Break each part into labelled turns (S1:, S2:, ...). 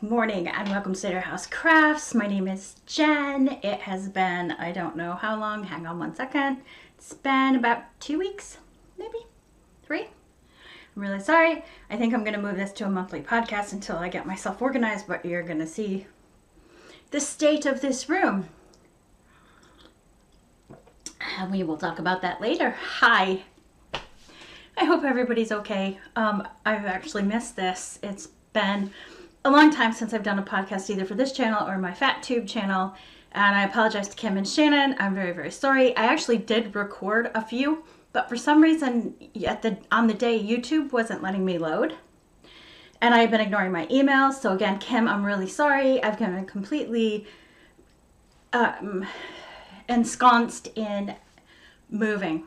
S1: morning and welcome to Cyder House Crafts. My name is Jen. It has been, I don't know how long, hang on one second. It's been about 2 weeks, maybe 3. I'm really sorry. I think I'm going to move this to a monthly podcast until I get myself organized, but you're going to see the state of this room. And we will talk about that later. Hi. I hope everybody's okay. I've actually missed this. It's been a long time since I've done a podcast either for this channel or my FatTube channel, and I apologize to Kim and Shannon. I'm very, very sorry. I actually did record a few, but for some reason on the day YouTube wasn't letting me load, and I've been ignoring my emails. So again, Kim, I'm really sorry. I've been completely ensconced in moving.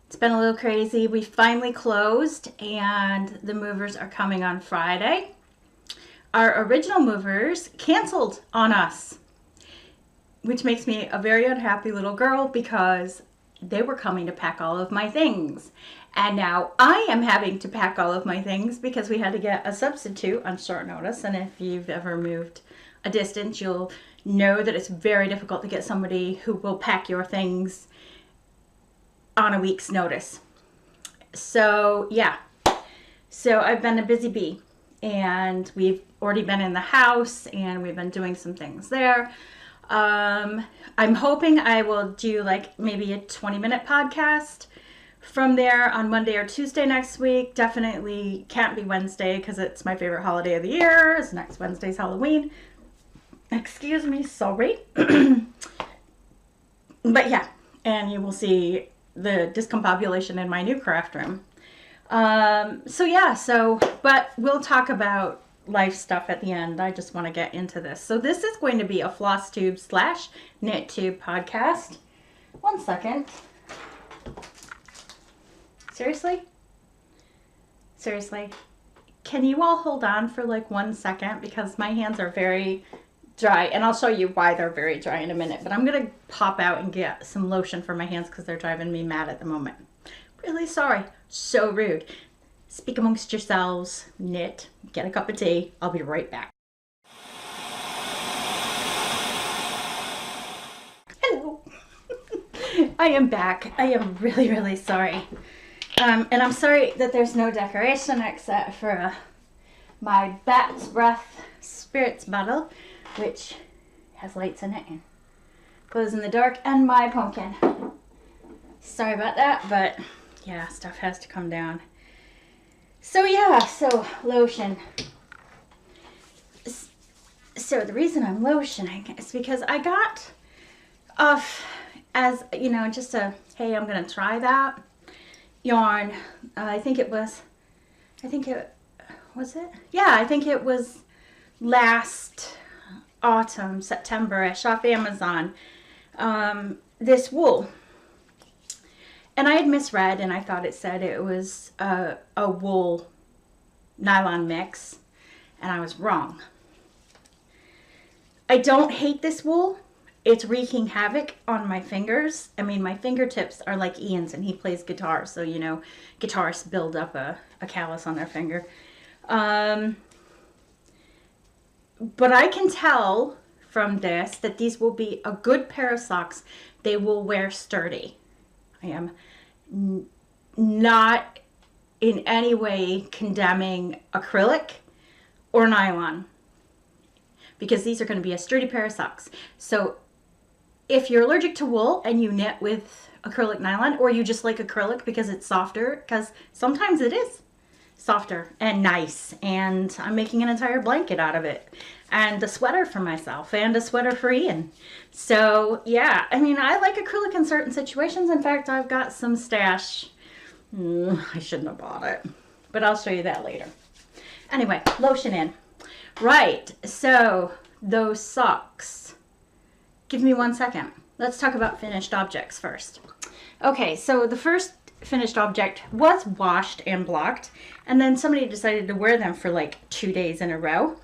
S1: It's been a little crazy. We finally closed and the movers are coming on Friday. Our original movers canceled on us, which makes me a very unhappy little girl because they were coming to pack all of my things. And now I am having to pack all of my things because we had to get a substitute on short notice. And if you've ever moved a distance, you'll know that it's very difficult to get somebody who will pack your things on a week's notice. So yeah, so I've been a busy bee, and we've already been in the house and we've been doing some things there. I'm hoping I will do like maybe a 20-minute podcast from there on Monday or Tuesday next week. Definitely can't be Wednesday because it's my favorite holiday of the year. It's next Wednesday's Halloween. Excuse me, sorry. But yeah, and you will see the discombobulation in my new craft room. But we'll talk about life stuff at the end. I just want to get into this. So this is going to be a Flosstube / KnitTube podcast. One second. Seriously? Can you all hold on for like 1 second? Because my hands are very dry, and I'll show you why they're very dry in a minute, but I'm gonna pop out and get some lotion for my hands because they're driving me mad at the moment. Really sorry. So rude. Speak amongst yourselves, knit, get a cup of tea. I'll be right back. Hello. I am back. I am really, really sorry. And I'm sorry that there's no decoration except for my Bat's Breath Spirits bottle, which has lights in it and glows in the dark, and my pumpkin. Sorry about that, but yeah, stuff has to come down. So yeah, so lotion. So the reason I'm lotioning is because I got off, as you know, just a, hey, I'm gonna try that yarn. I think it was last autumn, September-ish, off Amazon, this wool. And I had misread, and I thought it said it was a wool nylon mix, and I was wrong. I don't hate this wool. It's wreaking havoc on my fingers. I mean, my fingertips are like Ian's, and he plays guitar, so you know, guitarists build up a callus on their finger. But I can tell from this that these will be a good pair of socks. They will wear sturdy. I am not in any way condemning acrylic or nylon, because these are going to be a sturdy pair of socks. So if you're allergic to wool and you knit with acrylic nylon, or you just like acrylic because it's softer, because sometimes it is softer and nice, and I'm making an entire blanket out of it, and a sweater for myself and a sweater for Ian. So yeah, I mean, I like acrylic in certain situations. In fact, I've got some stash. I shouldn't have bought it, but I'll show you that later. Anyway, lotion in. Right, so those socks. Give me 1 second. Let's talk about finished objects first. Okay, so the first finished object was washed and blocked, and then somebody decided to wear them for like 2 days in a row.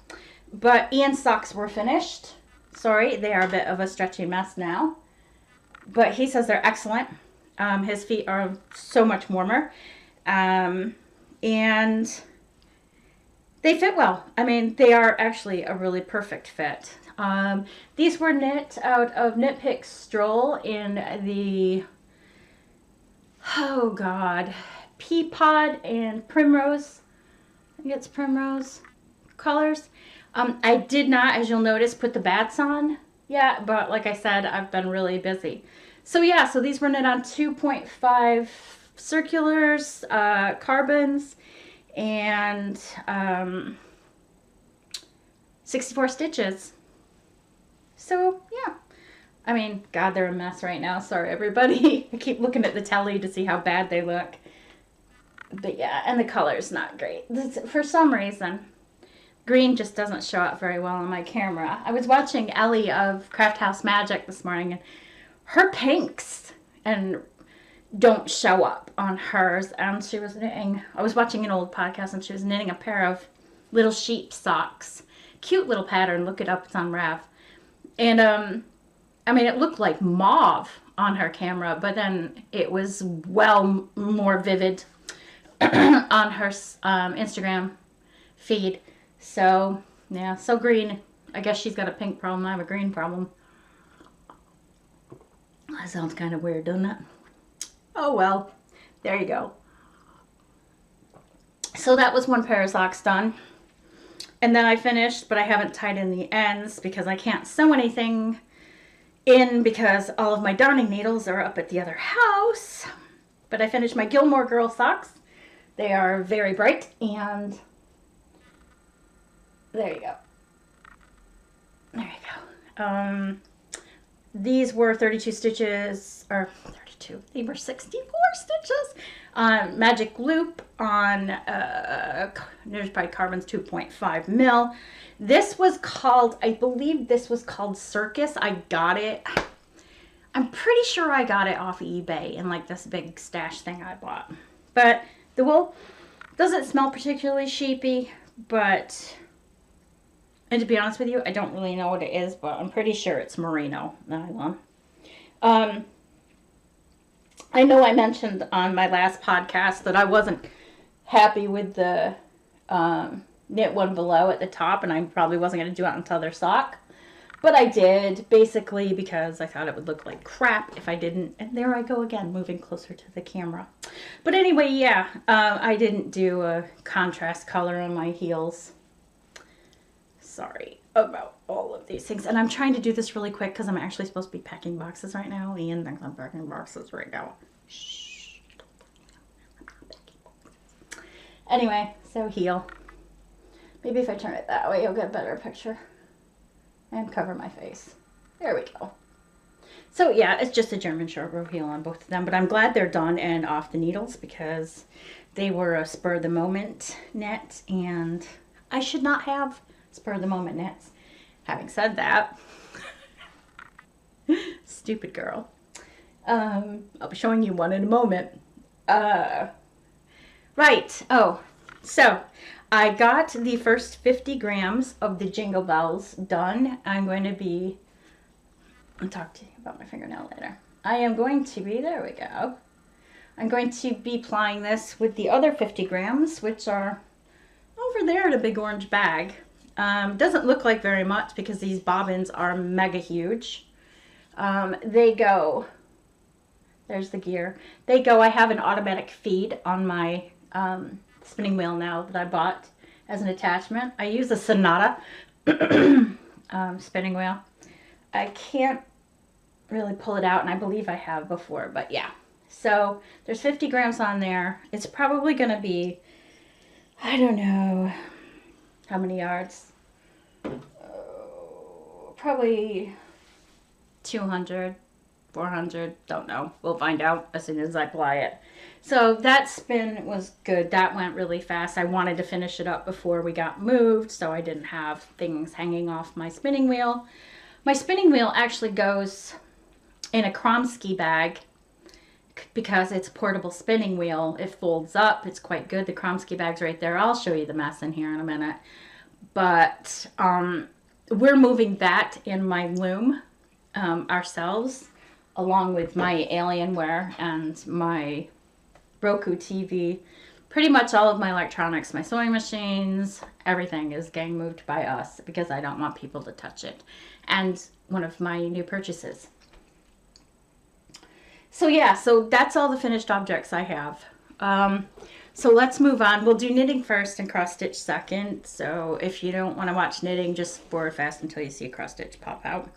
S1: But Ian's socks were finished. Sorry, they are a bit of a stretchy mess now, but he says they're excellent. His feet are so much warmer, and They fit well. I mean, they are actually a really perfect fit. These were knit out of Knit Pick Stroll in the, oh God, Pea Pod and Primrose. I think it's Primrose colors. I did not, as you'll notice, put the bats on yet, but like I said, I've been really busy. So yeah, so these were knit on 2.5 circulars, carbons, and 64 stitches. So yeah, I mean, God, they're a mess right now. Sorry, everybody. I keep looking at the telly to see how bad they look. But yeah, and the color's not great. For some reason, green just doesn't show up very well on my camera. I was watching Ellie of Craft House Magic this morning, and her pinks and don't show up on hers. And she was knitting, I was watching an old podcast, and she was knitting a pair of little sheep socks. Cute little pattern. Look it up. It's on Rav. And I mean, it looked like mauve on her camera, but then it was well more vivid on her Instagram feed. So yeah, so green. I guess she's got a pink problem. I have a green problem. That sounds kind of weird, doesn't it? Oh well, there you go. So that was one pair of socks done. And then I finished, but I haven't tied in the ends because I can't sew anything in because all of my darning needles are up at the other house. But I finished my Gilmore Girl socks. They are very bright, and there you go. There you go. These were 32 stitches, or 32, they were 64 stitches on Magic Loop on Knitted by Carbon's 2.5 mil. This was called, I believe this was called Circus. I got it. I'm pretty sure I got it off eBay in like this big stash thing I bought. But the wool doesn't smell particularly sheepy, but, and to be honest with you, I don't really know what it is, but I'm pretty sure it's merino nylon. I know I mentioned on my last podcast that I wasn't happy with the knit one below at the top, and I probably wasn't going to do it until their sock. But I did, basically because I thought it would look like crap if I didn't. And there I go again, moving closer to the camera. But anyway, yeah, I didn't do a contrast color on my heels. Sorry about all of these things. And I'm trying to do this really quick because I'm actually supposed to be packing boxes right now. Ian thinks I'm packing boxes right now. Shh. Anyway, so heel. Maybe if I turn it that way, you'll get a better picture. And cover my face. There we go. So yeah, it's just a German short row heel on both of them, but I'm glad they're done and off the needles because they were a spur of the moment knit, and I should not have spur of the moment knits. Having said that, stupid girl. I'll be showing you one in a moment. Right. Oh, so I got the first 50 grams of the Jingle Bells done. I'm going to be, I'll talk to you about my fingernail later. I am going to be, there we go. I'm going to be plying this with the other 50 grams, which are over there in a big orange bag. Doesn't look like very much because these bobbins are mega huge. They go, there's the gear. They go, I have an automatic feed on my spinning wheel now that I bought as an attachment. I use a Sonata spinning wheel. I can't really pull it out, and I believe I have before, but yeah. So there's 50 grams on there. It's probably going to be, I don't know how many yards. Probably 200, 400, don't know. We'll find out as soon as I ply it. So that spin was good. That went really fast. I wanted to finish it up before we got moved, so I didn't have things hanging off my spinning wheel. My spinning wheel actually goes in a Kromsky bag because it's a portable spinning wheel. It folds up. It's quite good. The Kromsky bag's right there. I'll show you the mess in here in a minute. But we're moving that in my loom ourselves, along with my Alienware and my Roku TV. Pretty much all of my electronics, my sewing machines, everything is getting moved by us because I don't want people to touch it. And one of my new purchases. So yeah, so that's all the finished objects I have. So let's move on. We'll do knitting first and cross stitch second. So if you don't want to watch knitting, just forward fast until you see a cross stitch pop out.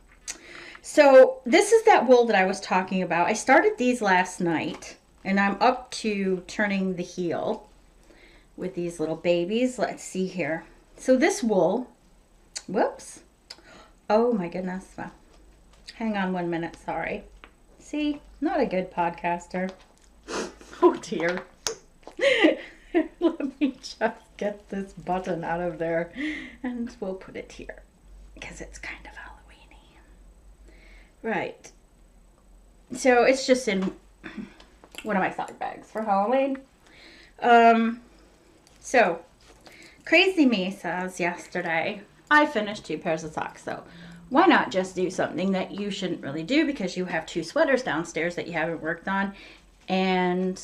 S1: So this is that wool that I was talking about. I started these last night and I'm up to turning the heel with these little babies. Let's see here. So this wool, whoops. Oh my goodness. Well, hang on 1 minute, sorry. See, not a good podcaster. Oh dear. Let me just get this button out of there and we'll put it here because it's kind of Halloween-y. Right. So it's just in one of my side bags for Halloween. So Crazy Me says yesterday, I finished 2 pairs of socks, so why not just do something that you shouldn't really do because you have 2 sweaters downstairs that you haven't worked on and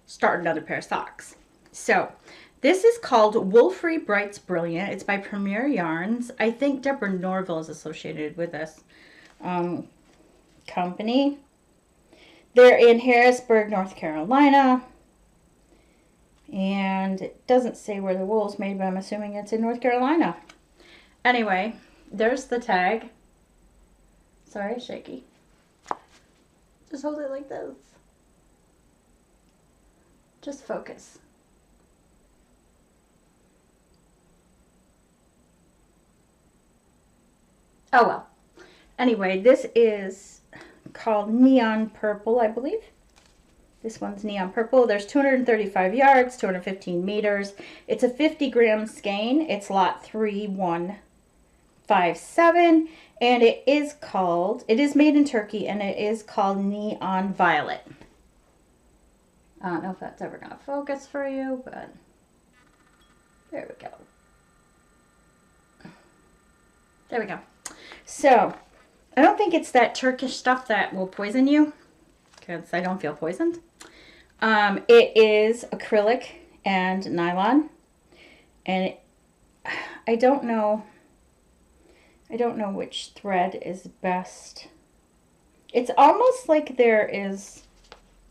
S1: start another pair of socks. So this is called Wool Free Brights Brilliant. It's by Premier Yarns. I think Deborah Norville is associated with this company. They're in Harrisburg, North Carolina. And it doesn't say where the wool is made, but I'm assuming it's in North Carolina. Anyway, there's the tag. Sorry, shaky. Just hold it like this. Just focus. Oh well. Anyway, this is called Neon Purple, I believe. This one's Neon Purple. There's 235 yards, 215 meters. It's a 50 gram skein. It's lot 3157. And it is made in Turkey, and it is called Neon Violet. I don't know if that's ever going to focus for you, but there we go. There we go. So, I don't think it's that Turkish stuff that will poison you, because I don't feel poisoned. It is acrylic and nylon, and I don't know which thread is best. It's almost like there is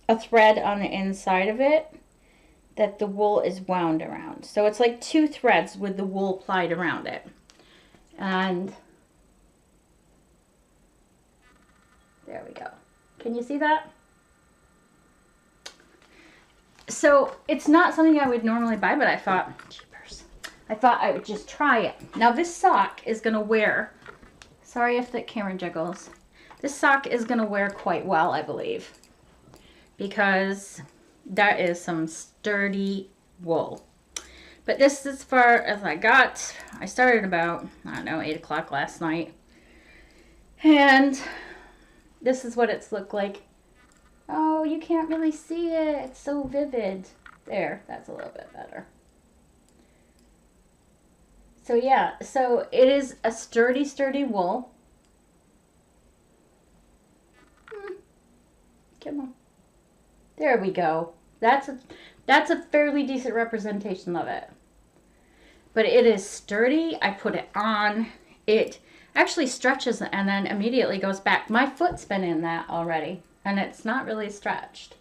S1: a thread on the inside of it that the wool is wound around. So it's like 2 threads with the wool plied around it. And there we go. Can you see that? So it's not something I would normally buy, but I thought, jeepers, I thought I would just try it. Now this sock is going to wear, sorry if the camera jiggles, this sock is going to wear quite well, I believe, because that is some sturdy wool. But this is as far as I got. I started about, I don't know, 8 o'clock last night. And this is what it's looked like. Oh, you can't really see it. It's so vivid. There, that's a little bit better. So yeah, so it is a sturdy wool. Come on. There we go. That's a fairly decent representation of it. But it is sturdy. I put it on. It actually stretches and then immediately goes back. My foot's been in that already, and it's not really stretched.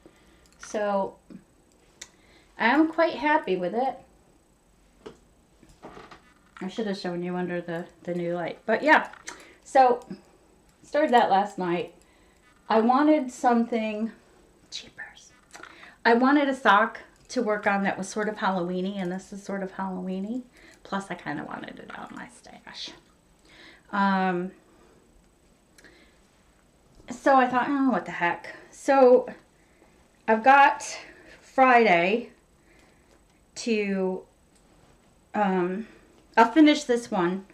S1: So I am quite happy with it. I should have shown you under the new light. But yeah, so started that last night. I wanted something, cheapers. I wanted a sock to work on that was sort of Halloween-y, and this is sort of Halloween-y. Plus I kind of wanted it out of my stash. So I thought, oh, what the heck. So I've got Friday to, I'll finish this one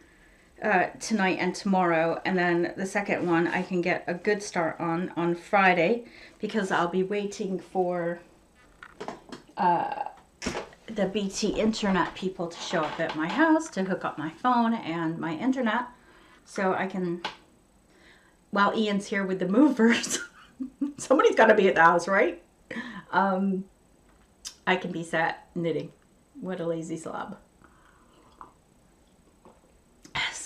S1: tonight and tomorrow, and then the second one I can get a good start on Friday, because I'll be waiting for the BT internet people to show up at my house to hook up my phone and my internet, so I can, while Ian's here with the movers, somebody's got to be at the house, right? I can be sat knitting. What a lazy slob.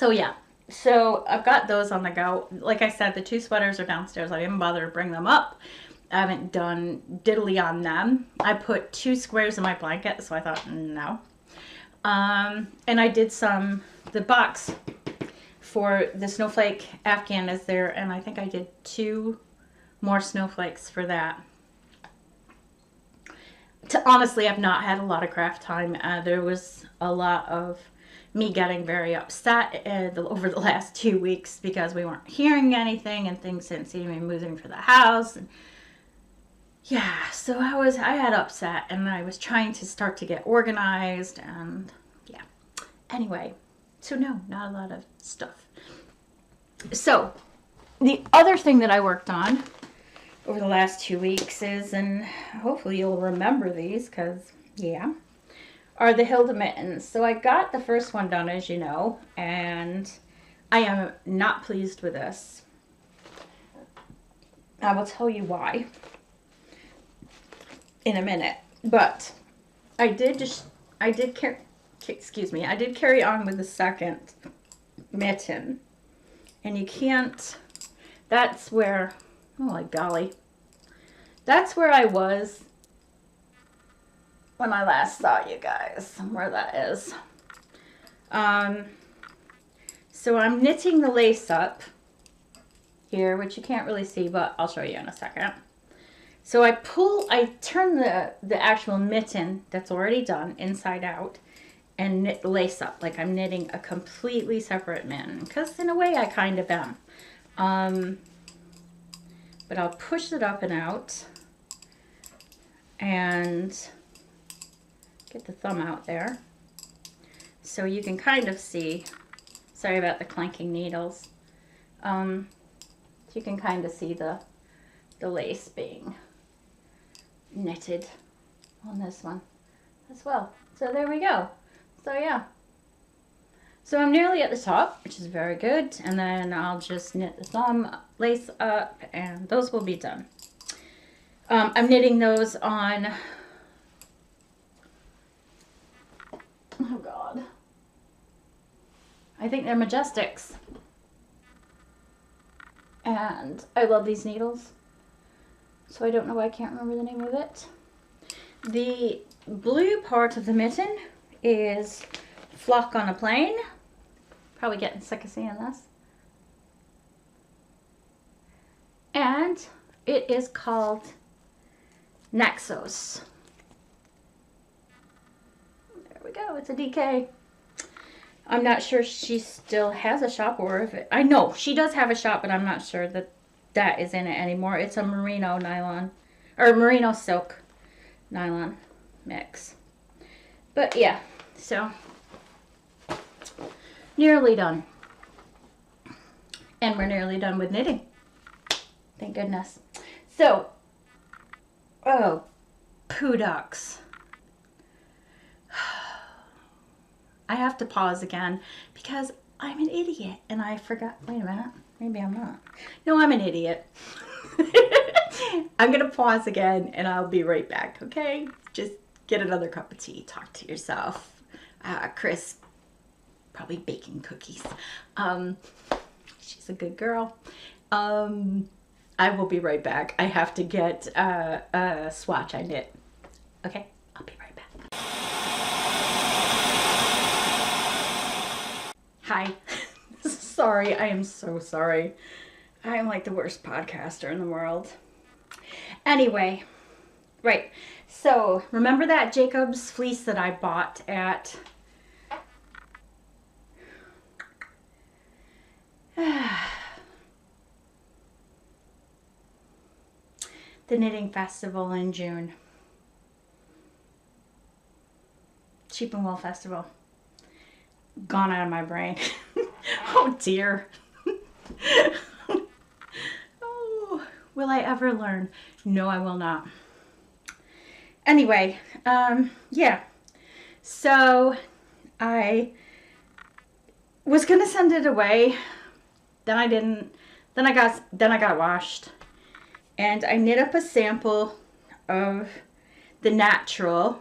S1: So yeah, so I've got those on the go. Like I said, the 2 sweaters are downstairs. I didn't bother to bring them up. I haven't done diddly on them. I put 2 squares in my blanket, so I thought, no. And I did the box for the snowflake Afghan is there, and I think I did 2 more snowflakes for that. Honestly, I've not had a lot of craft time. There was a lot of me getting very upset over the last 2 weeks because we weren't hearing anything and things didn't seem to be moving for the house. And yeah, so I had upset and I was trying to start to get organized and yeah. Anyway, so no, not a lot of stuff. So the other thing that I worked on over the last 2 weeks is, and hopefully you'll remember these because yeah, are the Hilda mittens. So I got the first one done, as you know, and I am not pleased with this. I will tell you why in a minute, but I did carry on with the second mitten, and you can't, that's where, oh my golly, that's where I was when I last saw you guys, where that is. So I'm knitting the lace up here, which you can't really see, but I'll show you in a second. So I turn the actual mitten that's already done inside out and knit the lace up like I'm knitting a completely separate mitten, because in a way I kind of am. But I'll push it up and out and get the thumb out there so you can kind of see. Sorry about the clanking needles. You can kind of see the lace being knitted on this one as well. So there we go. So yeah. So I'm nearly at the top, which is very good. And then I'll just knit the thumb lace up and those will be done. I'm knitting those on, oh God, I think they're Majestics. And I love these needles. So I don't know why I can't remember the name of it. The blue part of the mitten is Flock on a Plane. Probably getting sick of seeing this. And it is called Nexus. There we go. It's a DK. I'm not sure she still has a shop, or if I know she does have a shop, but I'm not sure that is in it anymore. It's a merino nylon or merino silk nylon mix. But yeah, so nearly done. And we're nearly done with knitting. Thank goodness. So, oh, poo ducks. I have to pause again because I'm an idiot and I forgot. Wait a minute. Maybe I'm not. No, I'm an idiot. I'm going to pause again and I'll be right back, okay? Just get another cup of tea. Talk to yourself. Chris, probably baking cookies. She's a good girl. I will be right back. I have to get a swatch I knit. Okay? I'll be right back. Hi. Sorry, I am so sorry. I am like the worst podcaster in the world. Anyway, right. So, remember that Jacob's fleece that I bought at the Knitting Festival in June. Cheap and Well Festival. Gone out of my brain. Oh dear. Oh, will I ever learn? No, I will not. Anyway, yeah. So I was gonna send it away. Then I didn't. Then I got washed. And I knit up a sample of the natural,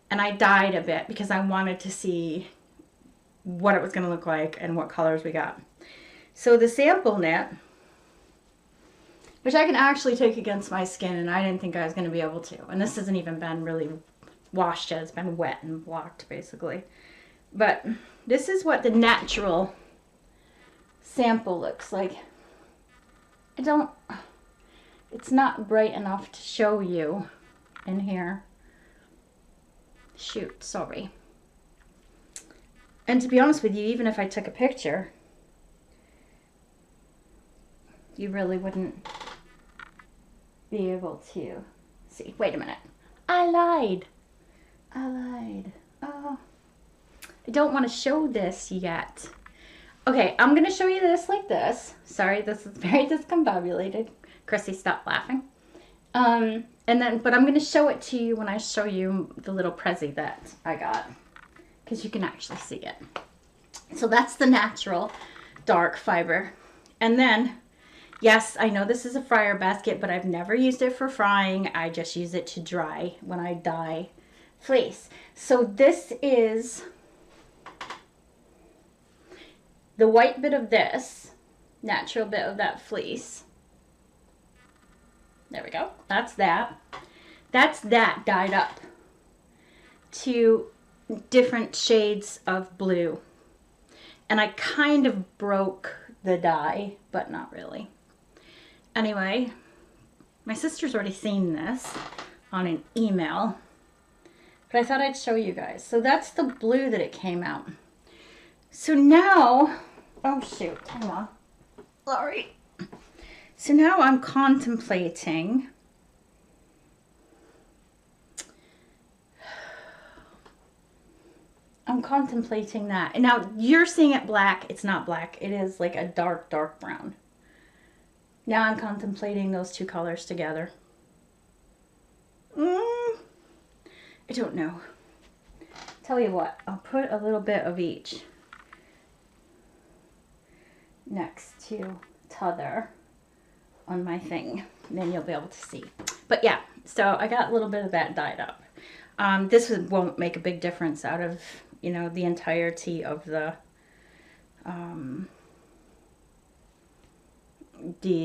S1: and I dyed a bit because I wanted to see what it was going to look like and what colors we got. So the sample knit, which I can actually take against my skin, and I didn't think I was going to be able to. And this hasn't even been really washed yet. It's been wet and blocked, basically. But this is what the natural sample looks like. It's not bright enough to show you in here. Shoot, sorry. And to be honest with you, even if I took a picture, you really wouldn't be able to see. Wait a minute. I lied. Oh, I don't want to show this yet. Okay, I'm going to show you this like this. Sorry, this is very discombobulated. Chrissy, stop laughing. But I'm going to show it to you when I show you the little Prezi that I got, because you can actually see it. So that's the natural dark fiber. And then, yes, I know this is a fryer basket, but I've never used it for frying. I just use it to dry when I dye fleece. So this is the white bit of this, natural bit of that fleece. There we go. That's that. That's that dyed up to different shades of blue. And I kind of broke the dye, but not really. Anyway, my sister's already seen this on an email, but I thought I'd show you guys. So that's the blue that it came out. So now, oh shoot, hang on. Sorry. So now I'm contemplating that. And now you're seeing it black. It's not black. It is like a dark, dark brown. Now I'm contemplating those two colors together. I don't know. Tell you what, I'll put a little bit of each next to t'other on my thing. And then you'll be able to see. But yeah, so I got a little bit of that dyed up. This won't make a big difference out of, you know, the entirety of the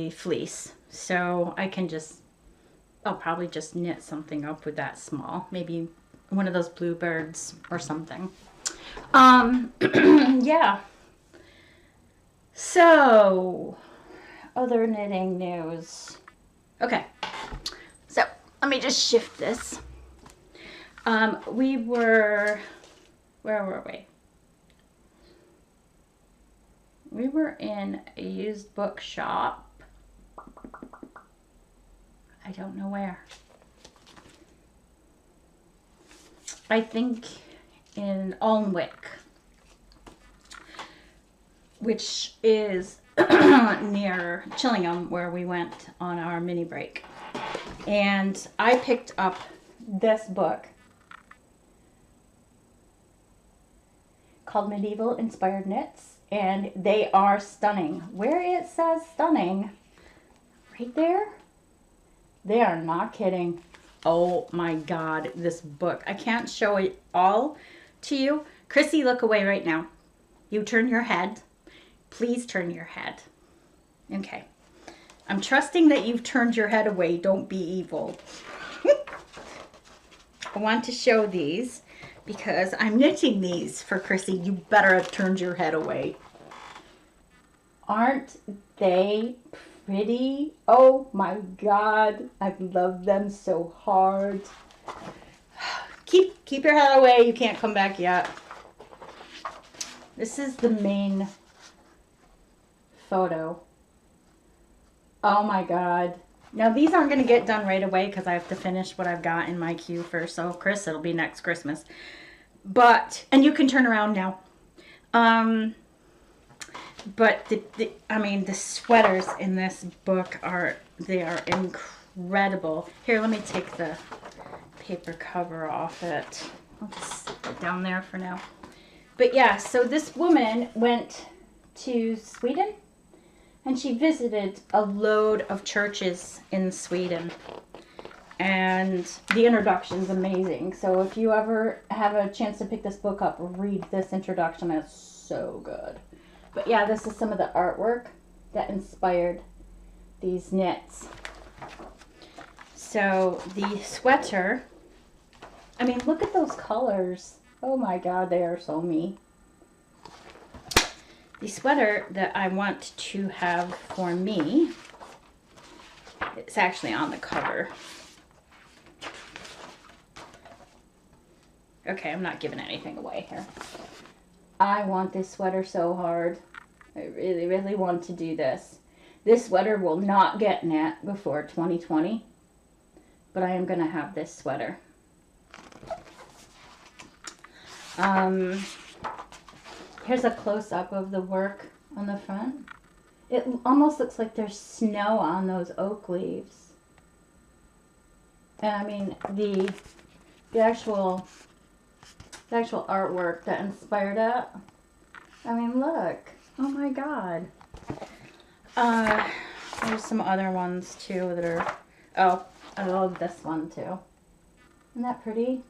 S1: fleece. So I can I'll probably just knit something up with that small. Maybe one of those bluebirds or something. Yeah. So, other knitting news. Okay. So, let me just shift this. Where were we? We were in a used bookshop. I don't know where. I think in Alnwick, which is near Chillingham, where we went on our mini break. And I picked up this book called Medieval Inspired Knits, and they are stunning. Where it says stunning, right there, they are not kidding. Oh my God, this book. I can't show it all to you. Chrissy, look away right now. You turn your head. Please turn your head. Okay. I'm trusting that you've turned your head away. Don't be evil. I want to show these because I'm knitting these for Chrissy. You better have turned your head away. Aren't they pretty? Oh my God. I love them so hard. Keep your head away. You can't come back yet. This is the main photo. Oh my God. Now these aren't going to get done right away because I have to finish what I've got in my queue first. So Chris, it'll be next Christmas. But, and you can turn around now. But I mean, the sweaters in this book they are incredible. Here, let me take the paper cover off it. I'll just put it down there for now. But yeah, so this woman went to Sweden and she visited a load of churches in Sweden. And the introduction's amazing. So if you ever have a chance to pick this book up, read this introduction. It's so good. But yeah, this is some of the artwork that inspired these knits. So the sweater, I mean, look at those colors. Oh my God, they are so me. The sweater that I want to have for me, it's actually on the cover. Okay, I'm not giving anything away here. I want this sweater so hard. I really, really want to do this. This sweater will not get knit before 2020, but I am going to have this sweater. Here's a close-up of the work on the front. It almost looks like there's snow on those oak leaves. And I mean, the actual artwork that inspired it. I mean, look. Oh my God. There's some other ones too that are, oh, I love this one too. Isn't that pretty?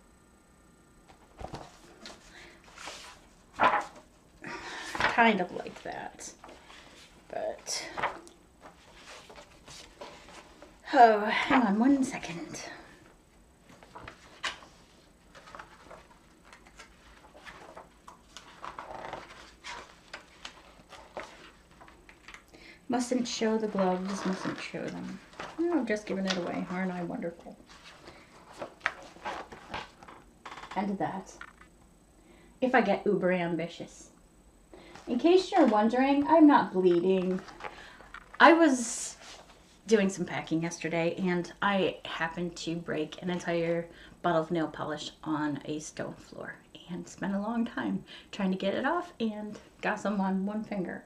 S1: Kind of like that. But, oh, hang on 1 second. Mustn't show the gloves, mustn't show them. Oh, I'm just giving it away. Aren't I wonderful? And that. If I get uber ambitious. In case you're wondering, I'm not bleeding. I was doing some packing yesterday and I happened to break an entire bottle of nail polish on a stone floor and spent a long time trying to get it off and got some on one finger.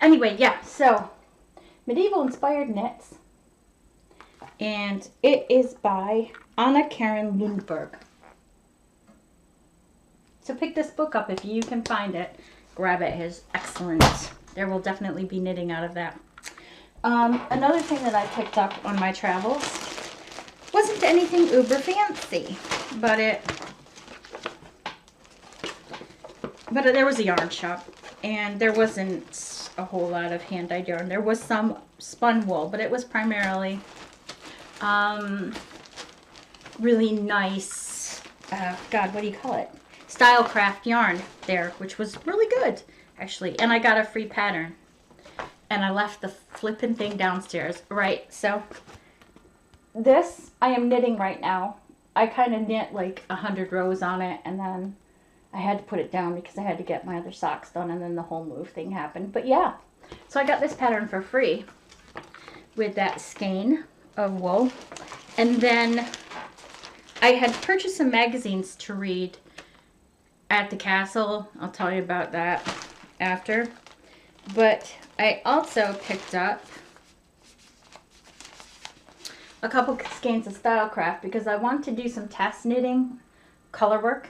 S1: Anyway, yeah, so Medieval Inspired Knits, and it is by Anna Karen Lundberg. So pick this book up if you can find it. Grab it. It is excellent. There will definitely be knitting out of that. Another thing that I picked up on my travels wasn't anything uber fancy, but there was a yarn shop, and there wasn't a whole lot of hand-dyed yarn. There was some spun wool, but it was primarily really nice, God, what do you call it? Style craft yarn there, which was really good, actually. And I got a free pattern. And I left the flippin' thing downstairs. Right, so this I am knitting right now. I kind of knit like 100 rows on it, and then I had to put it down because I had to get my other socks done, and then the whole move thing happened. But yeah, so I got this pattern for free with that skein of wool. And then I had purchased some magazines to read at the castle. I'll tell you about that after. But I also picked up a couple skeins of Stylecraft because I want to do some test knitting color work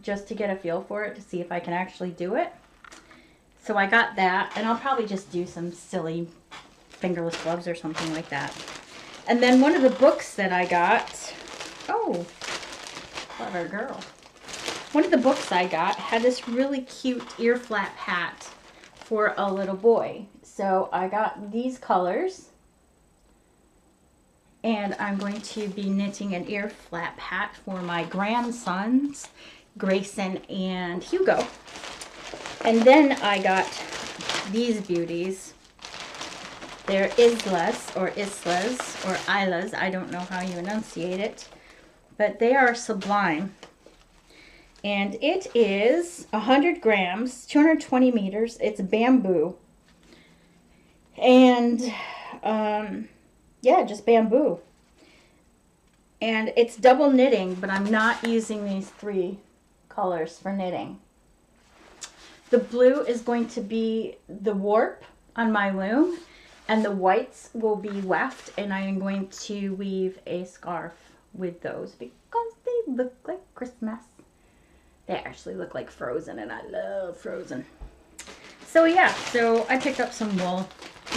S1: just to get a feel for it, to see if I can actually do it. So I got that, and I'll probably just do some silly fingerless gloves or something like that. And then one of the books that I got, oh, clever girl. One of the books I got had this really cute ear flap hat for a little boy. So I got these colors, and I'm going to be knitting an ear flap hat for my grandsons, Grayson and Hugo. And then I got these beauties. They're Islas, or Islas, I don't know how you enunciate it, but they are sublime. And it is 100 grams, 220 meters. It's bamboo. And, yeah, just bamboo. And it's double knitting, but I'm not using these 3 colors for knitting. The blue is going to be the warp on my loom, and the whites will be weft, and I am going to weave a scarf with those because they look like Christmas. They actually look like Frozen, and I love Frozen. So yeah, so I picked up some wool.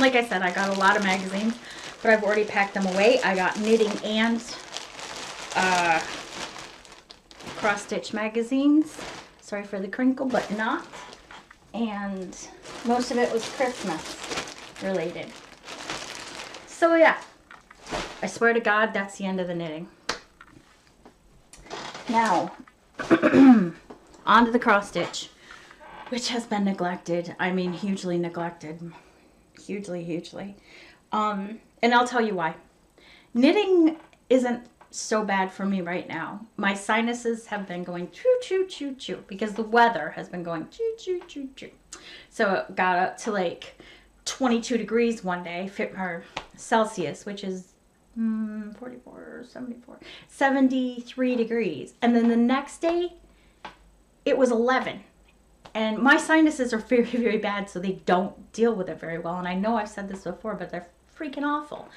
S1: Like I said, I got a lot of magazines, but I've already packed them away. I got knitting and cross-stitch magazines. Sorry for the crinkle, but not. and most of it was Christmas related. So yeah, I swear to God, that's the end of the knitting. Now, on to the cross stitch, which has been neglected. I mean, hugely neglected. Hugely, hugely. And I'll tell you why. Knitting isn't so bad for me right now. My sinuses have been going choo choo choo choo because the weather has been going choo choo choo choo. So it got up to like 22 degrees one day, or Celsius, which is 44, 74, 73 degrees. And then the next day it was 11. And my sinuses are very, very bad, so they don't deal with it very well. And I know I've said this before, but they're freaking awful.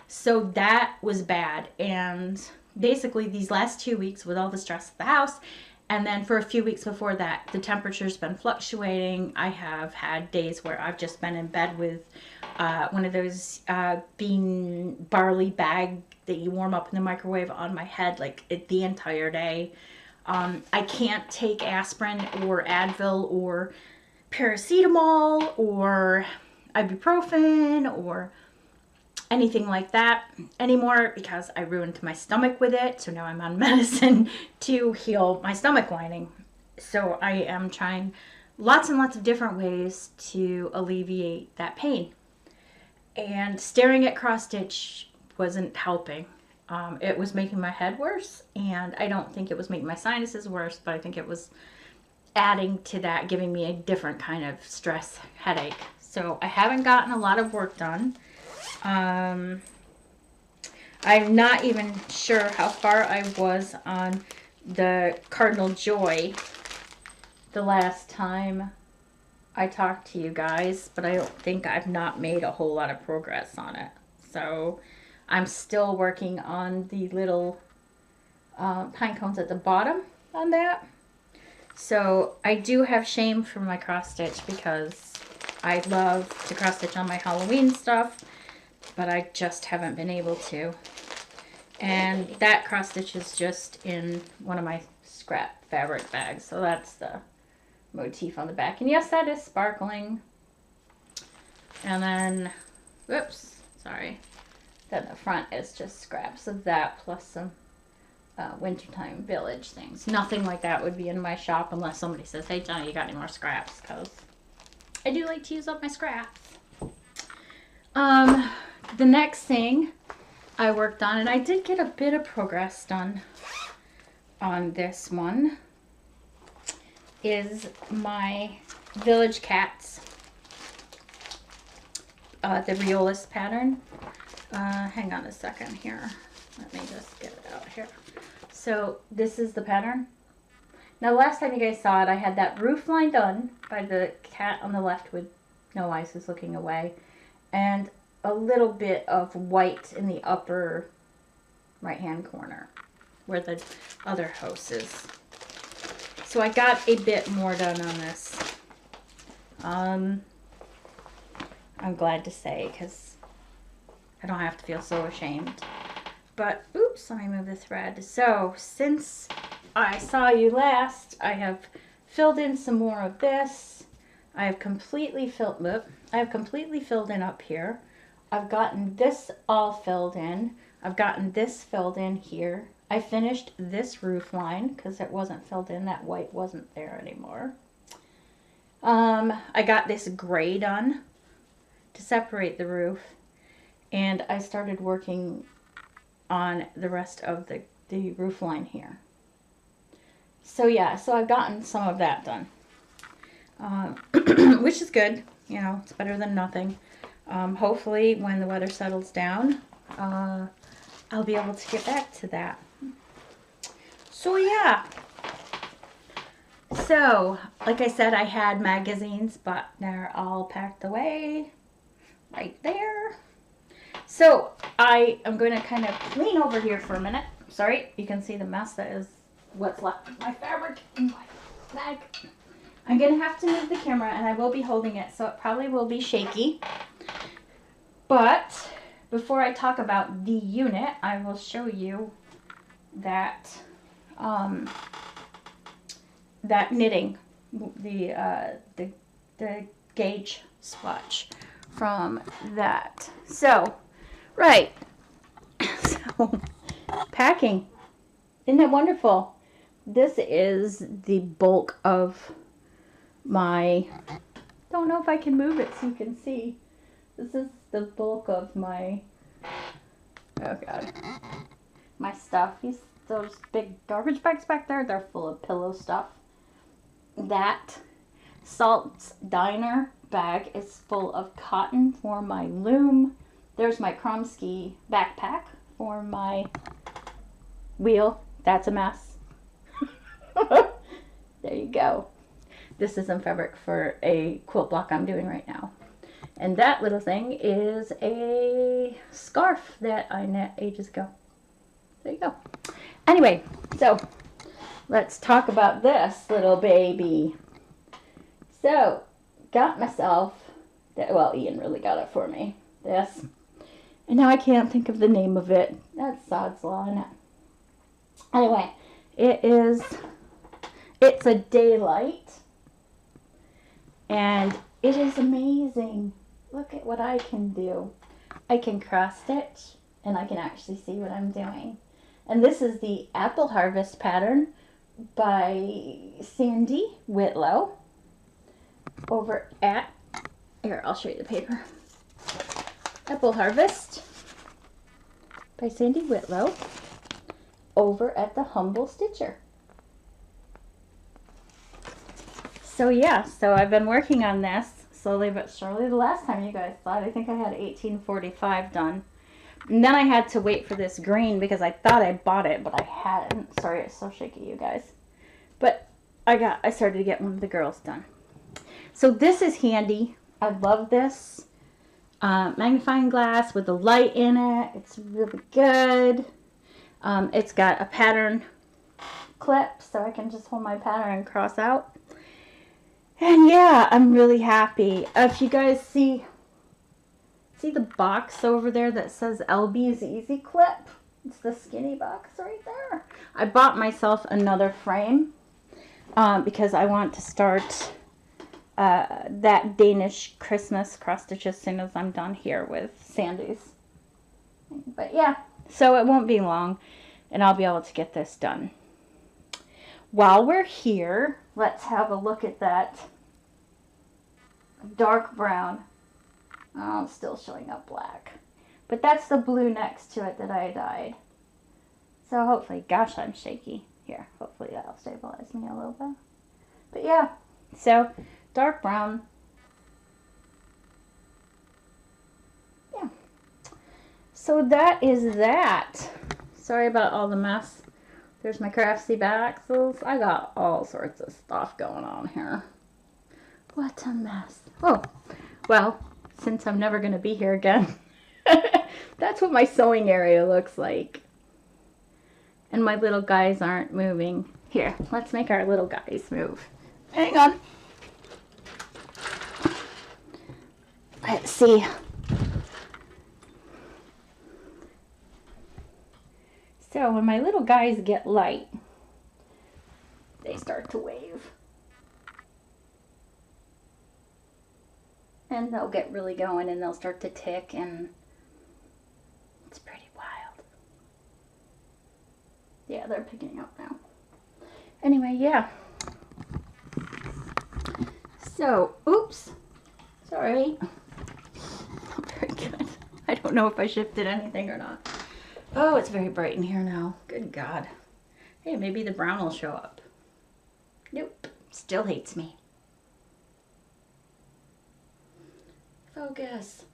S1: So that was bad. And basically these last 2 weeks with all the stress of the house, and then for a few weeks before that, the temperature's been fluctuating. I have had days where I've just been in bed with one of those bean barley bag that you warm up in the microwave on my head like the entire day. I can't take aspirin or Advil or paracetamol or ibuprofen or anything like that anymore because I ruined my stomach with it. So now I'm on medicine to heal my stomach lining. So I am trying lots and lots of different ways to alleviate that pain. And staring at cross stitch wasn't helping. It was making my head worse, and I don't think it was making my sinuses worse, but I think it was adding to that, giving me a different kind of stress headache. So I haven't gotten a lot of work done. I'm not even sure how far I was on the Cardinal Joy the last time I talked to you guys, but I don't think I've not made a whole lot of progress on it. So I'm still working on the little pine cones at the bottom on that. So I do have shame for my cross stitch because I love to cross stitch on my Halloween stuff, but I just haven't been able to. And that cross stitch is just in one of my scrap fabric bags. So that's the motif on the back. And yes, that is sparkling. And then, whoops, sorry. Then the front is just scraps of that plus some wintertime village things. Nothing like that would be in my shop unless somebody says, hey, Johnny, you got any more scraps? Because I do like to use up my scraps. The next thing I worked on, and I did get a bit of progress done on this one, is my village cats. The Riolis pattern. Hang on a second here. Let me just get it out here. So this is the pattern. Now last time you guys saw it, I had that roof line done by the cat on the left with no eyes who's looking away. And a little bit of white in the upper right hand corner where the other house is. So I got a bit more done on this. I'm glad to say because I don't have to feel so ashamed. But, oops, let me move the thread. So, since I saw you last, I have filled in some more of this. I have completely filled in up here. I've gotten this all filled in. I've gotten this filled in here. I finished this roof line because it wasn't filled in. That white wasn't there anymore. I got this gray done to separate the roof. And I started working on the rest of the roof line here. So yeah, so I've gotten some of that done. Which is good. You know, it's better than nothing. Hopefully when the weather settles down, I'll be able to get back to that. So yeah. So, like I said, I had magazines, but they're all packed away right there. So I am going to kind of lean over here for a minute. Sorry, you can see the mess that is what's left of my fabric in my bag. I'm going to have to move the camera and I will be holding it, so it probably will be shaky. But before I talk about the unit, I will show you that that knitting, the the gauge swatch from that. So, right. So, packing. Isn't that wonderful? This is the bulk of my, don't know if I can move it so you can see. This is the bulk of my, oh God, my stuff. Those big garbage bags back there, they're full of pillow stuff. That Salt's Diner bag is full of cotton for my loom. There's my Kromsky backpack for my wheel. That's a mess. There you go. This is some fabric for a quilt block I'm doing right now. And that little thing is a scarf that I knit ages ago. There you go. Anyway, so let's talk about this little baby. So, got myself, well, Ian really got it for me, this. And now I can't think of the name of it. That's Sod's Law, isn't it? Anyway, it's a daylight. And it is amazing. Look at what I can do. I can cross stitch and I can actually see what I'm doing. And this is the Apple Harvest pattern by Sandy Whitlow over at, here, I'll show you the paper. Apple Harvest by Sandy Whitlow over at the Humble Stitcher. So yeah, so I've been working on this slowly but surely. The last time you guys thought, I think I had 1845 done. And then I had to wait for this green because I thought I bought it, but I hadn't. Sorry, it's so shaky, you guys. But I started to get one of the girls done. So this is handy. I love this. Magnifying glass with the light in it. It's really good. It's got a pattern clip, so I can just hold my pattern and cross out. And yeah, I'm really happy. If you guys see the box over there that says LB's Easy Clip? It's the skinny box right there. I bought myself another frame because I want to start that Danish Christmas cross stitch as soon as I'm done here with Sandy's. But yeah, so it won't be long and I'll be able to get this done. While we're here, let's have a look at that dark brown. Oh, it's still showing up black. But that's the blue next to it that I dyed. So hopefully, gosh, I'm shaky. Here, hopefully that'll stabilize me a little bit. But yeah, so dark brown. Yeah. So that is that. Sorry about all the mess. There's my craftsy boxes. I got all sorts of stuff going on here. What a mess. Oh, well, since I'm never going to be here again, that's what my sewing area looks like. And my little guys aren't moving. Here, let's make our little guys move. Hang on. Let's see. So when my little guys get light, they start to wave. And they'll get really going and they'll start to tick and it's pretty wild. Yeah, they're picking up now. Anyway, yeah. So, oops. Sorry. Very good. I don't know if I shifted anything or not. Oh, it's very bright in here now. Good God. Hey, maybe the brown will show up. Nope. Still hates me. Focus.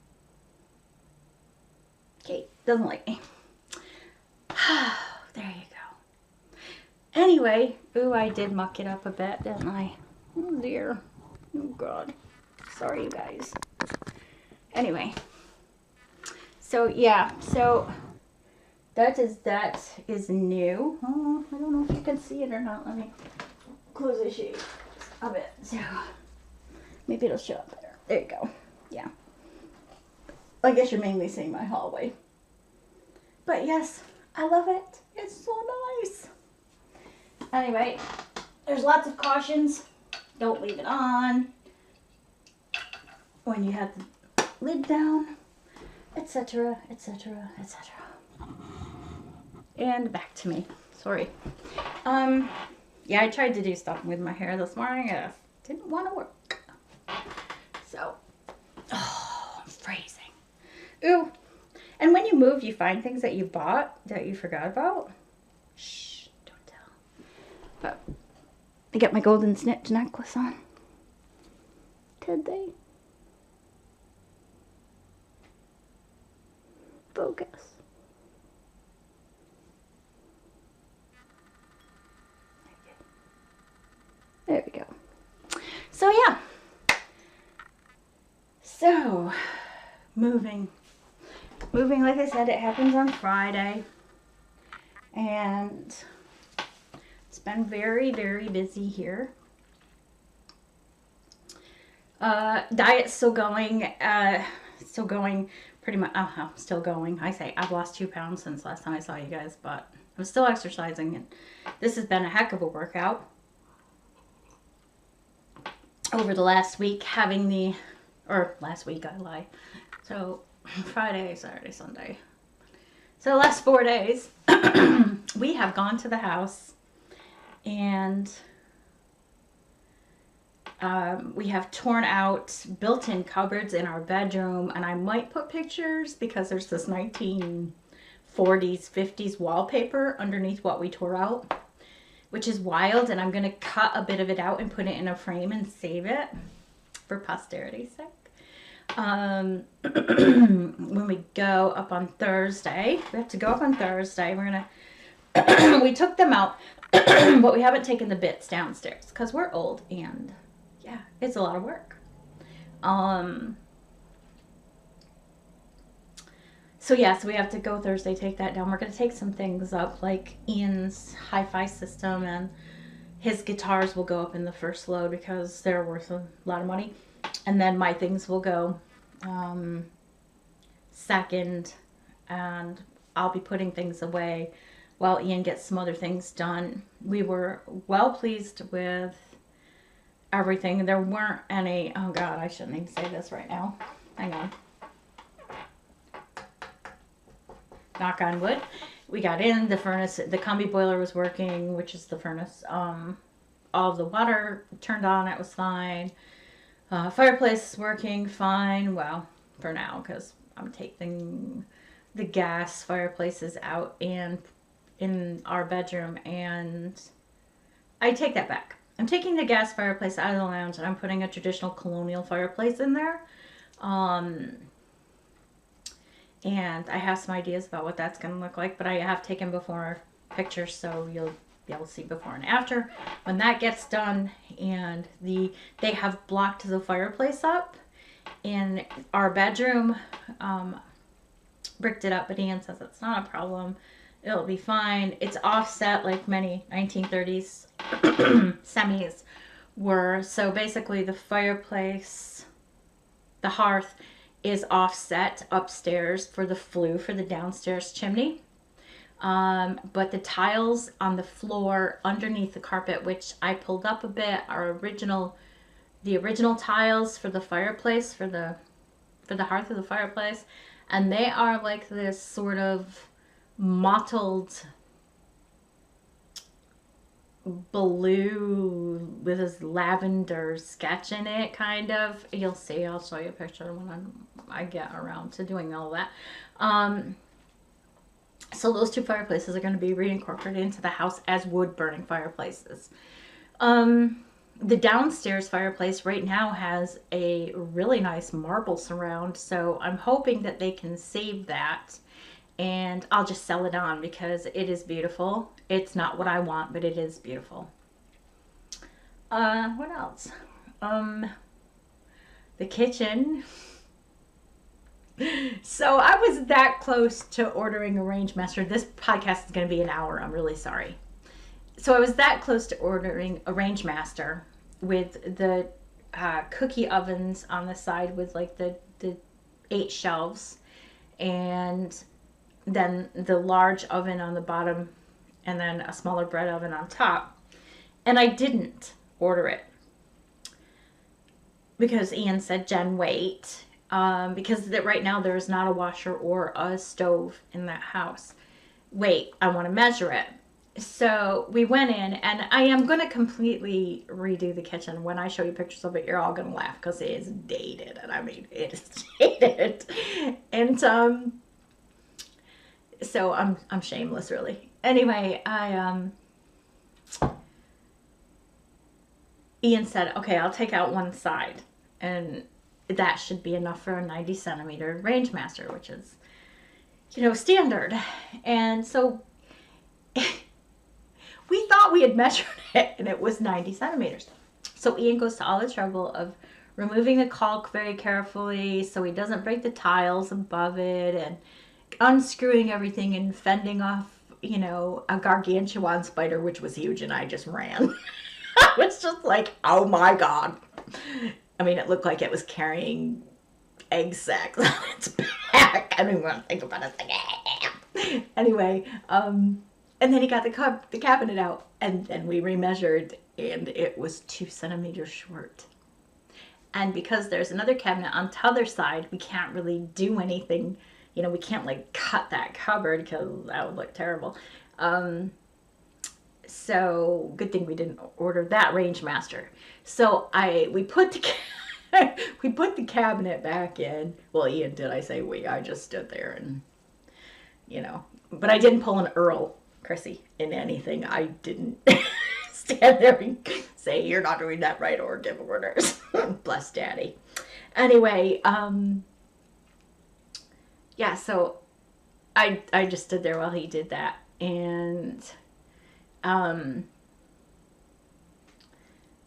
S1: Okay, doesn't like me. There you go. Anyway, ooh, I did muck it up a bit, didn't I? Oh dear. Oh God. Sorry, you guys. Anyway. So, yeah. So, that is new. Oh, I don't know if you can see it or not. Let me close the shade a bit. So, maybe it'll show up better. There you go. Yeah. I guess you're mainly seeing my hallway. But yes, I love it. It's so nice. Anyway, there's lots of cautions. Don't leave it on. when you had the lid down, etc., etc., etc. And back to me. Sorry. Yeah, I tried to do stuff with my hair this morning. It didn't want to work. So, oh, I'm freezing. Ooh. And when you move, you find things that you bought that you forgot about. Shh, don't tell. But I got my golden snitch necklace on. Today. Focus. There we go. So yeah. So, moving, like I said, it happens on Friday. And it's been very, very busy here. Diet's still going, pretty much, still going. I say I've lost 2 pounds since last time I saw you guys, but I'm still exercising, and this has been a heck of a workout. Over the last week, last week, I lie. So, Friday, Saturday, Sunday. So, the last 4 days, we have gone to the house, and we have torn out built-in cupboards in our bedroom, and I might put pictures because there's this 1940s, 50s wallpaper underneath what we tore out, which is wild, and I'm going to cut a bit of it out and put it in a frame and save it for posterity's sake. When we go up on Thursday, we have to go up on Thursday. We're going to, we took them out, but we haven't taken the bits downstairs because we're old, and yeah, it's a lot of work. So yeah, so we have to go Thursday, take that down. We're going to take some things up, like Ian's hi-fi system, and his guitars will go up in the first load because they're worth a lot of money. And then my things will go second, and I'll be putting things away while Ian gets some other things done. We were well pleased with everything. There weren't any, oh God, I shouldn't even say this right now. Hang on. Knock on wood. We got in, the furnace, the combi boiler was working, which is the furnace. All of the water turned on, it was fine. Fireplace is working fine. Well, for now, because I'm taking the gas fireplaces out and in our bedroom, and I take that back. I'm taking the gas fireplace out of the lounge, and I'm putting a traditional colonial fireplace in there. And I have some ideas about what that's going to look like, but I have taken before pictures, so you'll be able to see before and after. When that gets done, and they have blocked the fireplace up in our bedroom, bricked it up, but Ian says it's not a problem. It'll be fine. It's offset like many 1930s semis were. So basically the fireplace, the hearth, is offset upstairs for the flue for the downstairs chimney. But the tiles on the floor underneath the carpet, which I pulled up a bit, are the original tiles for the fireplace, for the hearth of the fireplace, and they are like this sort of mottled blue with this lavender sketch in it, kind of. You'll see, I'll show you a picture when I get around to doing all that. So those two fireplaces are going to be reincorporated into the house as wood burning fireplaces. The downstairs fireplace right now has a really nice marble surround, so I'm hoping that they can save that, and I'll just sell it on because it is beautiful. It's not what I want, but it is beautiful. What else? The kitchen. So I was that close to ordering a range master. This podcast is going to be an hour. I'm really sorry. So I was that close to ordering a range master with the cookie ovens on the side with like the 8 shelves, and then the large oven on the bottom, and then a smaller bread oven on top. And I didn't order it. because Ian said, Jen, wait. Because right now there's not a washer or a stove in that house. Wait, I want to measure it. So we went in, and I am going to completely redo the kitchen. When I show you pictures of it, you're all going to laugh because it is dated. And I mean, it is dated. And so I'm shameless, really. Anyway, Ian said, okay, I'll take out one side. And that should be enough for a 90 centimeter range master, which is, standard. And so we thought we had measured it, and it was 90 centimeters. So Ian goes to all the trouble of removing the caulk very carefully so he doesn't break the tiles above it, and unscrewing everything and fending off, a gargantuan spider, which was huge, and I just ran. I was just like, oh my God. I mean, it looked like it was carrying egg sacks on its back. I don't even want to think about it. It's like, anyway, and then he got the cabinet out, and then we remeasured, and it was 2 centimeters short. And because there's another cabinet on the other side, we can't really do anything. We can't like cut that cupboard because that would look terrible. So good thing we didn't order that range master. So we put the cabinet back in. Well, Ian did. I say we. I just stood there and, but I didn't pull an Earl, Chrissy, in anything. I didn't stand there and say, you're not doing that right, or give orders. Bless Daddy. Anyway, yeah, so I just stood there while he did that. And,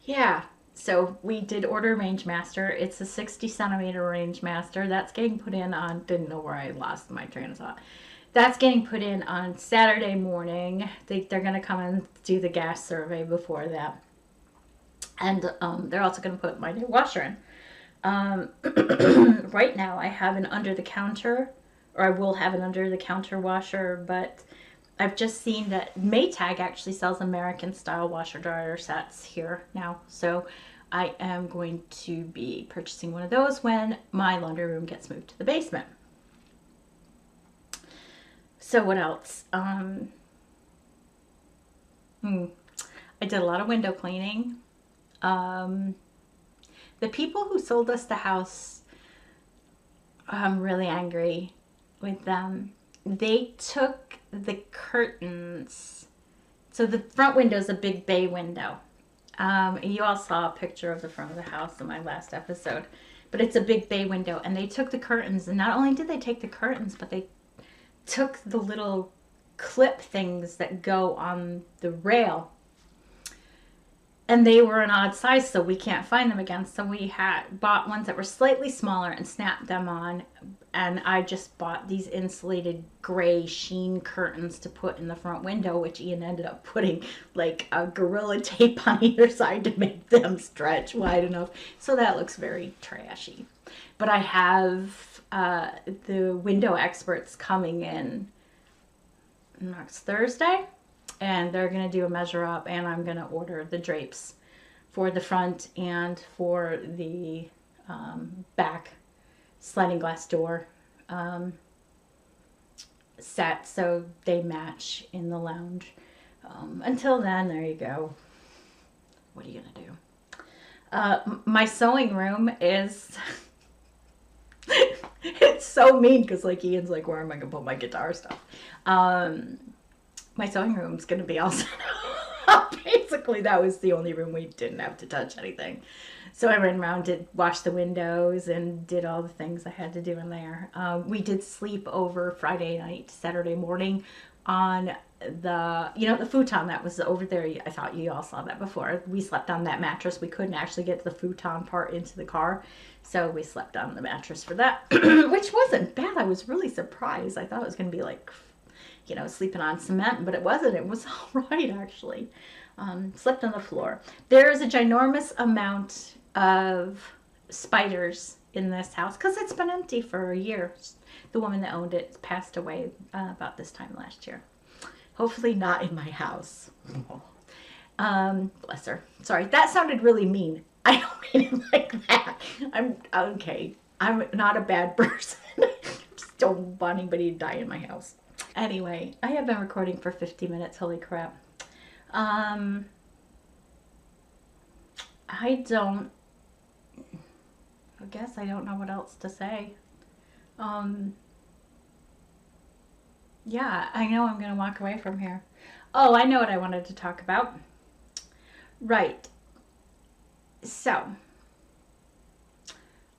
S1: yeah, so we did order a range master. It's a 60 centimeter range master. That's getting put in on, didn't know where I lost my train of thought. That's getting put in on Saturday morning. They're going to come and do the gas survey before that. And they're also going to put my new washer in. Right now I have an under the counter, or I will have an under the counter washer, but I've just seen that Maytag actually sells American style washer dryer sets here now. So I am going to be purchasing one of those when my laundry room gets moved to the basement. So what else? I did a lot of window cleaning. The people who sold us the house, I'm really angry with them. They took the curtains. So the front window is a big bay window. You all saw a picture of the front of the house in my last episode. But it's a big bay window. And they took the curtains. And not only did they take the curtains, but they took the little clip things that go on the rail. And they were an odd size, so we can't find them again. So we had bought ones that were slightly smaller and snapped them on. And I just bought these insulated gray sheen curtains to put in the front window, which Ian ended up putting like a Gorilla Tape on either side to make them stretch wide enough. So that looks very trashy. But I have the window experts coming in next Thursday. And they're going to do a measure up, and I'm going to order the drapes for the front and for the back sliding glass door set, so they match in the lounge. Until then, there you go. What are you going to do? My sewing room is... it's so mean because like Ian's like, where am I going to put my guitar stuff? My sewing room's going to be all set up. Basically, that was the only room we didn't have to touch anything. So I ran around, did wash the windows, and did all the things I had to do in there. We did sleep over Friday night, Saturday morning on the futon that was over there. I thought you all saw that before. We slept on that mattress. We couldn't actually get the futon part into the car. So we slept on the mattress for that, which wasn't bad. I was really surprised. I thought it was going to be like... sleeping on cement, but it wasn't. It was all right, actually. Slept on the floor. There is a ginormous amount of spiders in this house because it's been empty for a year. The woman that owned it passed away about this time last year. Hopefully not in my house. Bless her. Sorry, that sounded really mean. I don't mean it like that. I'm okay. I'm not a bad person. Just don't want anybody to die in my house. Anyway, I have been recording for 50 minutes. Holy crap. I guess I don't know what else to say. Yeah, I know I'm going to walk away from here. Oh, I know what I wanted to talk about. Right. So,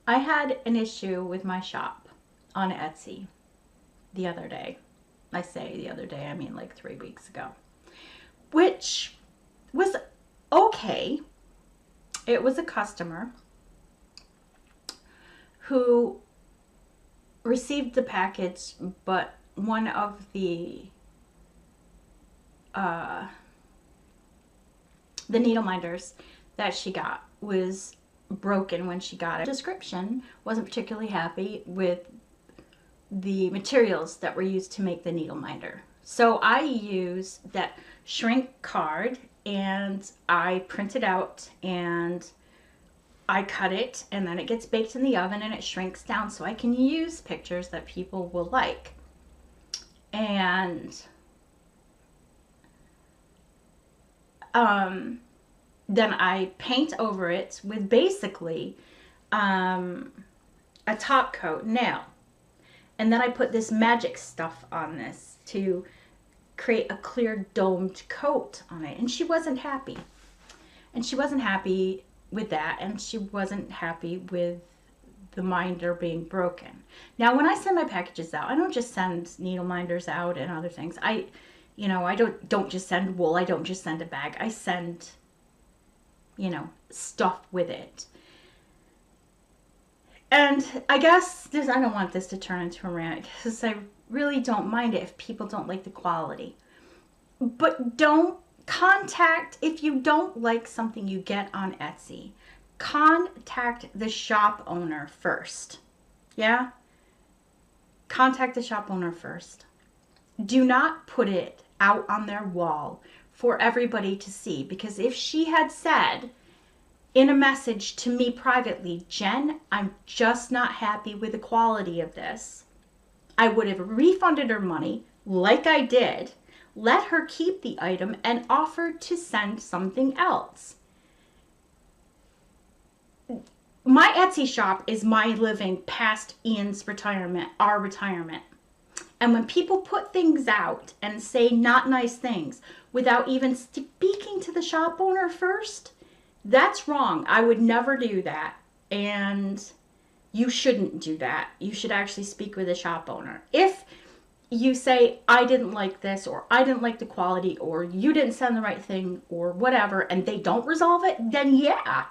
S1: I had an issue with my shop on Etsy the other day. I say the other day, I mean like 3 weeks ago. Which was okay. It was a customer who received the package, but one of the needle minders that she got was broken when she got it. Description wasn't particularly happy with the materials that were used to make the needle minder. So I use that shrink card and I print it out and I cut it, and then it gets baked in the oven and it shrinks down so I can use pictures that people will like. And then I paint over it with basically a top coat nail. And then I put this magic stuff on this to create a clear domed coat on it. And she wasn't happy. And she wasn't happy with that. And she wasn't happy with the minder being broken. Now, when I send my packages out, I don't just send needle minders out and other things. I don't just send wool. I don't just send a bag. I send, stuff with it. And I guess I don't want this to turn into a rant because I really don't mind it if people don't like the quality. But don't contact, if you don't like something you get on Etsy, contact the shop owner first. Yeah? Contact the shop owner first. Do not put it out on their wall for everybody to see, because if she had said in a message to me privately, Jen, I'm just not happy with the quality of this, I would have refunded her money like I did, let her keep the item, and offered to send something else. My Etsy shop is my living past Ian's retirement, our retirement. And when people put things out and say not nice things without even speaking to the shop owner first, that's wrong. I would never do that. And you shouldn't do that. You should actually speak with the shop owner. If you say, I didn't like this, or I didn't like the quality, or you didn't send the right thing, or whatever, and they don't resolve it, then yeah,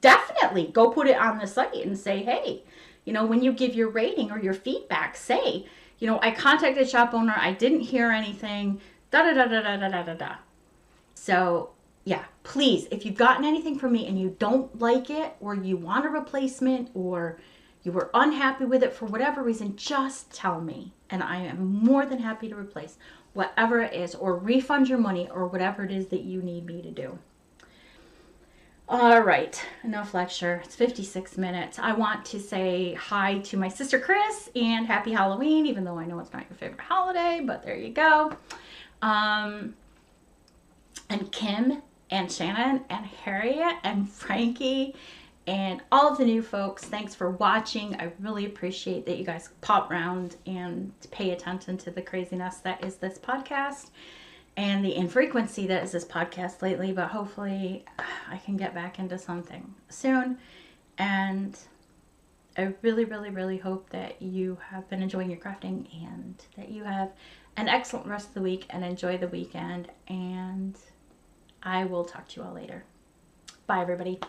S1: definitely go put it on the site and say, hey, when you give your rating or your feedback, say, I contacted the shop owner, I didn't hear anything, da-da-da-da-da-da-da-da. So, yeah, please, if you've gotten anything from me and you don't like it, or you want a replacement, or you were unhappy with it for whatever reason, just tell me. And I am more than happy to replace whatever it is, or refund your money, or whatever it is that you need me to do. All right, enough lecture. It's 56 minutes. I want to say hi to my sister Chris and happy Halloween, even though I know it's not your favorite holiday, but there you go. And Kim and Shannon and Harriet and Frankie and all of the new folks. Thanks for watching. I really appreciate that you guys pop around and pay attention to the craziness that is this podcast and the infrequency that is this podcast lately, but hopefully I can get back into something soon. And I really, really, really hope that you have been enjoying your crafting and that you have an excellent rest of the week and enjoy the weekend. And I will talk to you all later. Bye, everybody.